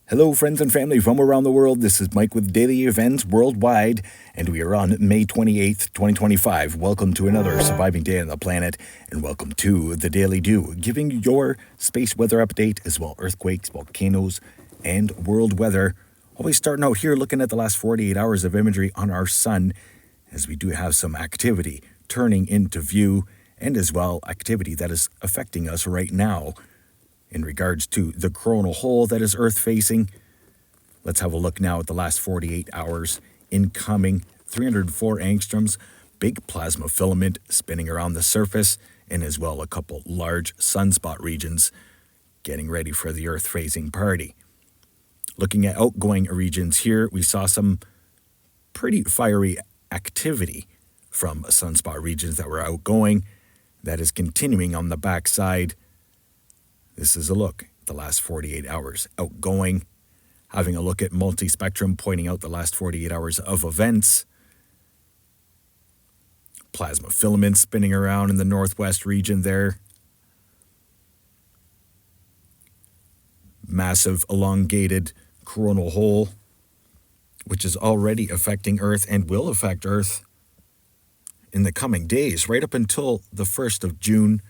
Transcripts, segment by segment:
Hello, friends and family from around the world. This is Mike with Daily Events Worldwide, and we are on May 28th, 2025. Welcome to another surviving day on the planet, and welcome to the Daily Do, giving your space weather update as well earthquakes, volcanoes, and world weather. Always starting out here looking at the last 48 hours of imagery on our sun, as we do have some activity turning into view, and as well activity that is affecting us right now. In regards to the coronal hole that is Earth-facing, let's have a look now at the last 48 hours. Incoming 304 angstroms, big plasma filament spinning around the surface, and as well a couple large sunspot regions getting ready for the Earth-facing party. Looking at outgoing regions here, we saw some pretty fiery activity from sunspot regions that were outgoing. That is continuing on the backside. This is a look at the last 48 hours outgoing, having a look at multi-spectrum, pointing out the last 48 hours of events. Plasma filaments spinning around in the northwest region there. Massive elongated coronal hole, which is already affecting Earth and will affect Earth in the coming days, right up until the 1st of June.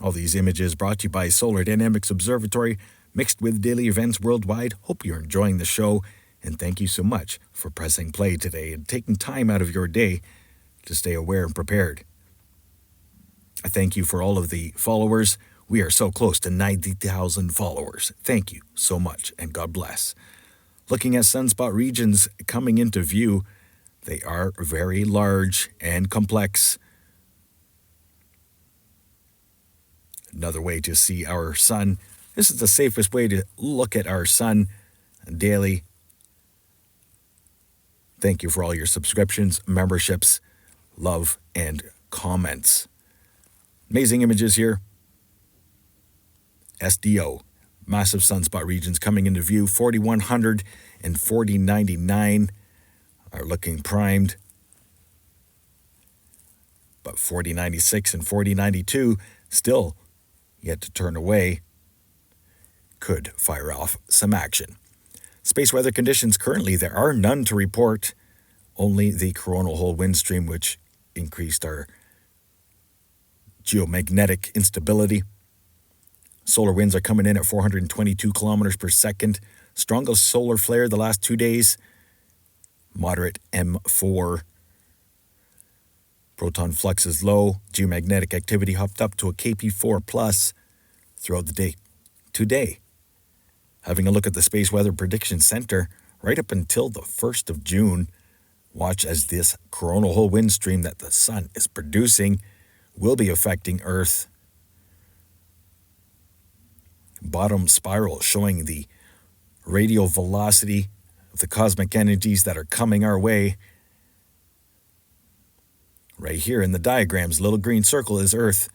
All these images brought to you by Solar Dynamics Observatory, mixed with daily events worldwide. Hope you're enjoying the show, and thank you so much for pressing play today and taking time out of your day to stay aware and prepared. I thank you for all of the followers. We are so close to 90,000 followers. Thank you so much, and God bless. Looking at sunspot regions coming into view, they are very large and complex. Another way to see our sun. This is the safest way to look at our sun daily. Thank you for all your subscriptions, memberships, love, and comments. Amazing images here. SDO, massive sunspot regions coming into view. 4100 and 4099 are looking primed. But 4096 and 4092 still yet to turn away, could fire off some action. Space weather conditions currently, there are none to report, only the coronal hole wind stream, which increased our geomagnetic instability. Solar winds are coming in at 422 kilometers per second. Strongest solar flare the last 2 days, moderate M4. Proton flux is low. Geomagnetic activity hopped up to a KP4 plus throughout the day. Today, having a look at the Space Weather Prediction Center, right up until the 1st of June, watch as this coronal hole wind stream that the sun is producing will be affecting Earth. Bottom spiral showing the radial velocity of the cosmic energies that are coming our way. Right here in the diagrams, little green circle is Earth,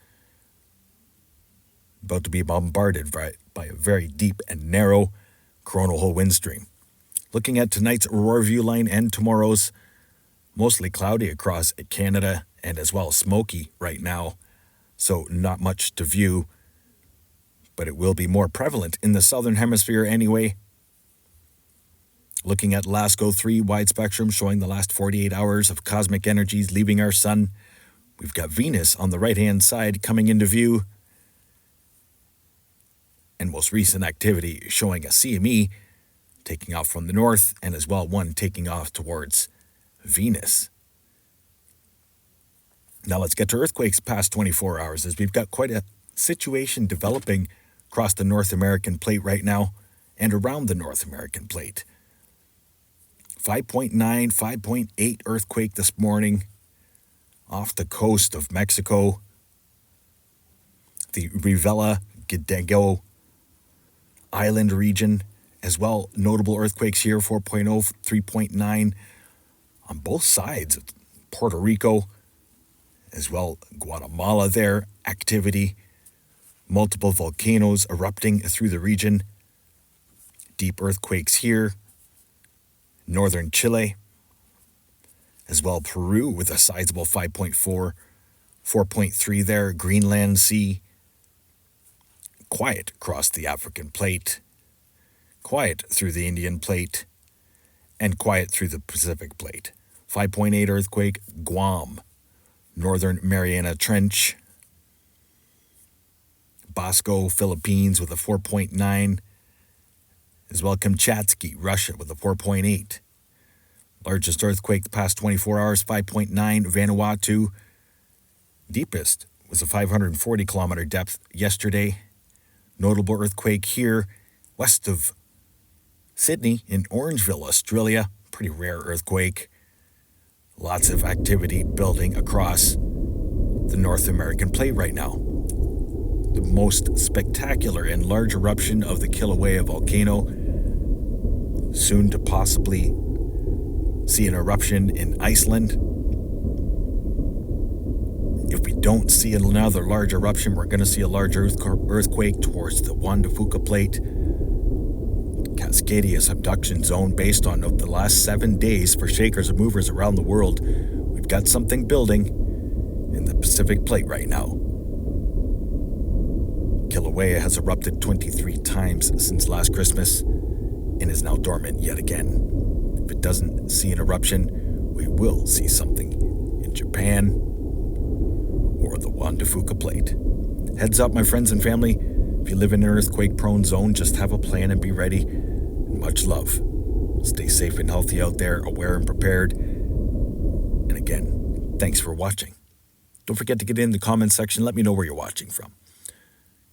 about to be bombarded by a very deep and narrow coronal hole wind stream. Looking at tonight's aurora view line and tomorrow's, mostly cloudy across Canada and as well smoky right now, so not much to view, but it will be more prevalent in the southern hemisphere anyway. Looking at LASCO 3 wide spectrum showing the last 48 hours of cosmic energies leaving our sun. We've got Venus on the right-hand side coming into view. And most recent activity showing a CME taking off from the north and as well one taking off towards Venus. Now let's get to earthquakes past 24 hours, as we've got quite a situation developing across the North American plate right now and around the North American plate. 5.9, 5.8 earthquake this morning off the coast of Mexico. The Rivera Gidego Island region, as well notable earthquakes here, 4.0, 3.9 on both sides of Puerto Rico, as well Guatemala there, activity. Multiple volcanoes erupting through the region. Deep earthquakes here. Northern Chile, as well Peru with a sizable 5.4, 4.3 there. Greenland Sea, quiet across the African plate. quiet through the Indian Plate, and quiet through the Pacific Plate. 5.8 earthquake, Guam, Northern Mariana Trench, Bosco, Philippines with a 4.9, as well Kamchatsky, Russia with a 4.8. Largest earthquake the past 24 hours, 5.9, Vanuatu. Deepest was a 540-kilometer depth yesterday. Notable earthquake here west of Sydney in Orangeville, Australia. Pretty rare earthquake. Lots of activity building across the North American plate right now. The most spectacular and large eruption of the Kilauea volcano. Soon to possibly see an eruption in Iceland. If we don't see another large eruption, we're going to see a large earthquake towards the Juan de Fuca Plate. Cascadia subduction zone based on the last 7 days for shakers and movers around the world. We've got something building in the Pacific Plate right now. Kilauea has erupted 23 times since last Christmas and is now dormant yet again. If it doesn't see an eruption, we will see something in Japan or the Juan de Fuca Plate. Heads up, my friends and family. If you live in an earthquake-prone zone, just have a plan and be ready. And much love. Stay safe and healthy out there, aware and prepared. And again, thanks for watching. Don't forget to get in the comments section. Let me know where you're watching from.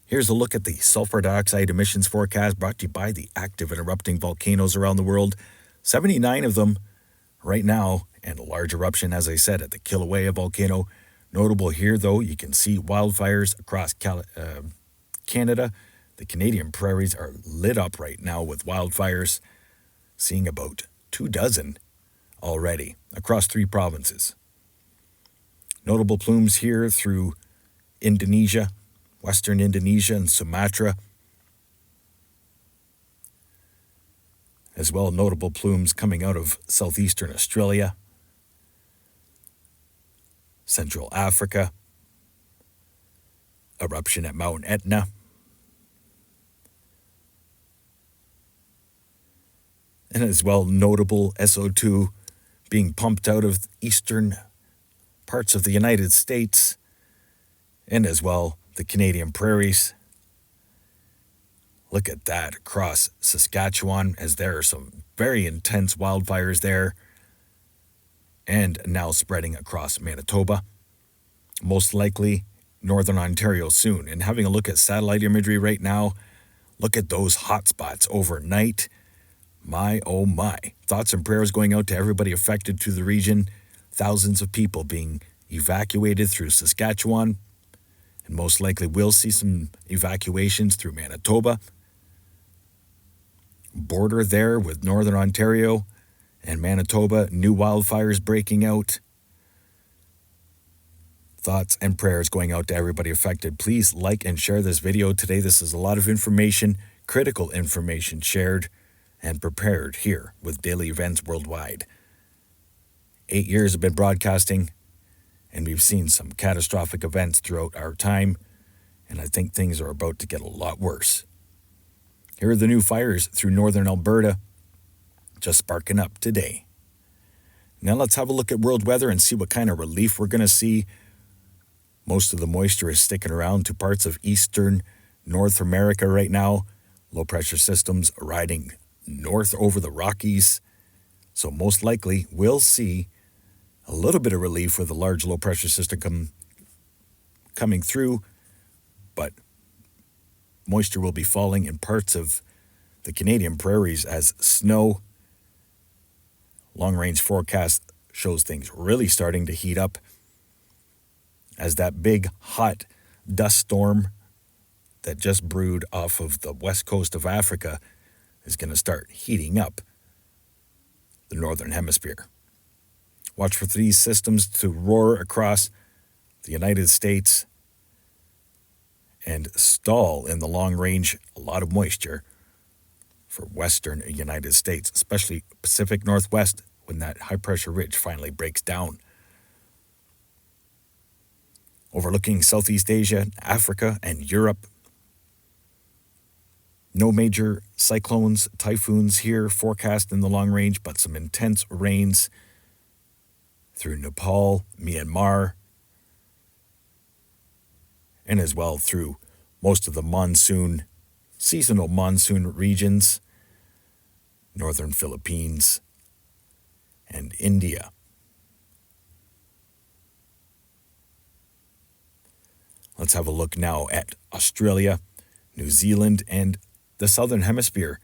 Here's a look at the sulfur dioxide emissions forecast brought to you by the active and erupting volcanoes around the world. 79 of them right now, and a large eruption, as I said, at the Kilauea volcano. Notable here, though, you can see wildfires across Canada. The Canadian prairies are lit up right now with wildfires, seeing about 24 already across 3 provinces. Notable plumes here through Indonesia, Western Indonesia and Sumatra. As well, notable plumes coming out of southeastern Australia, Central Africa, eruption at Mount Etna, and as well notable SO2 being pumped out of eastern parts of the United States, and as well the Canadian prairies. Look at that across Saskatchewan, as there are some very intense wildfires there, and now spreading across Manitoba. Most likely northern Ontario soon. And having a look at satellite imagery right now, look at those hot spots overnight. My, oh my. Thoughts and prayers going out to everybody affected to the region. Thousands of people being evacuated through Saskatchewan. And most likely we'll see some evacuations through Manitoba. Border there with northern Ontario and Manitoba, new wildfires breaking out. Thoughts and prayers going out to everybody affected. Please like and share this video today. This is a lot of information, critical information shared and prepared here with Daily Events Worldwide. 8 years have been broadcasting, and we've seen some catastrophic events throughout our time, and I think things are about to get a lot worse. Here are the new fires through northern Alberta, just sparking up today. Now let's have a look at world weather and see what kind of relief we're going to see. Most of the moisture is sticking around to parts of eastern North America right now. Low pressure systems riding north over the Rockies. So most likely we'll see a little bit of relief with a large low pressure system coming through, but moisture will be falling in parts of the Canadian prairies as snow. Long-range forecast shows things really starting to heat up as that big, hot dust storm that just brewed off of the west coast of Africa is going to start heating up the northern hemisphere. Watch for these systems to roar across the United States and stall in the long range, a lot of moisture for western United States, especially Pacific Northwest, when that high pressure ridge finally breaks down. Overlooking Southeast Asia, Africa, and Europe. No major cyclones, typhoons here forecast in the long range, but some intense rains through Nepal, Myanmar, and as well through most of the seasonal monsoon regions, northern Philippines, and India. Let's have a look now at Australia, New Zealand, and the Southern Hemisphere.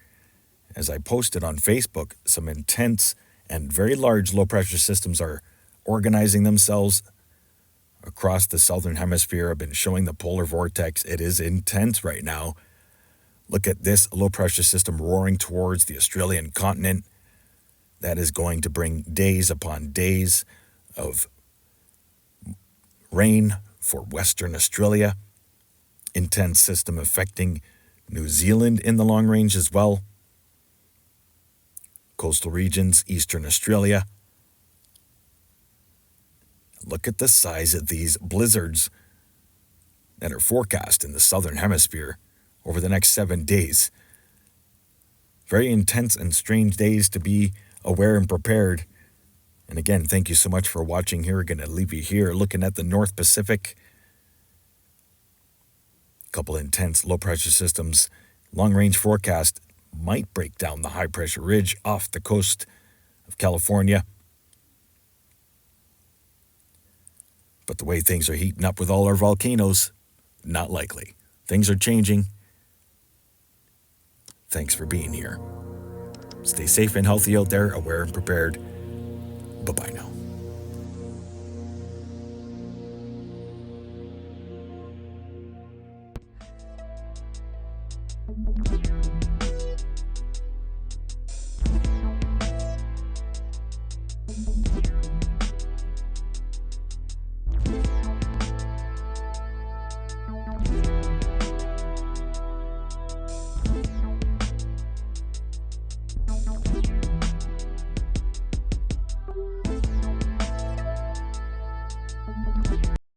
As I posted on Facebook, some intense and very large low-pressure systems are organizing themselves across the Southern Hemisphere. I've been showing the polar vortex. It is intense right now. Look at this low-pressure system roaring towards the Australian continent. That is going to bring days upon days of rain for Western Australia. Intense system affecting New Zealand in the long range as well. Coastal regions, Eastern Australia. Look at the size of these blizzards that are forecast in the Southern Hemisphere over the next 7 days. Very intense and strange days to be aware and prepared. And again, thank you so much for watching here. We're going to leave you here looking at the North Pacific. A couple intense low-pressure systems. Long-range forecast might break down the high-pressure ridge off the coast of California. But the way things are heating up with all our volcanoes, not likely. Things are changing. Thanks for being here. Stay safe and healthy out there, aware and prepared. Bye-bye now.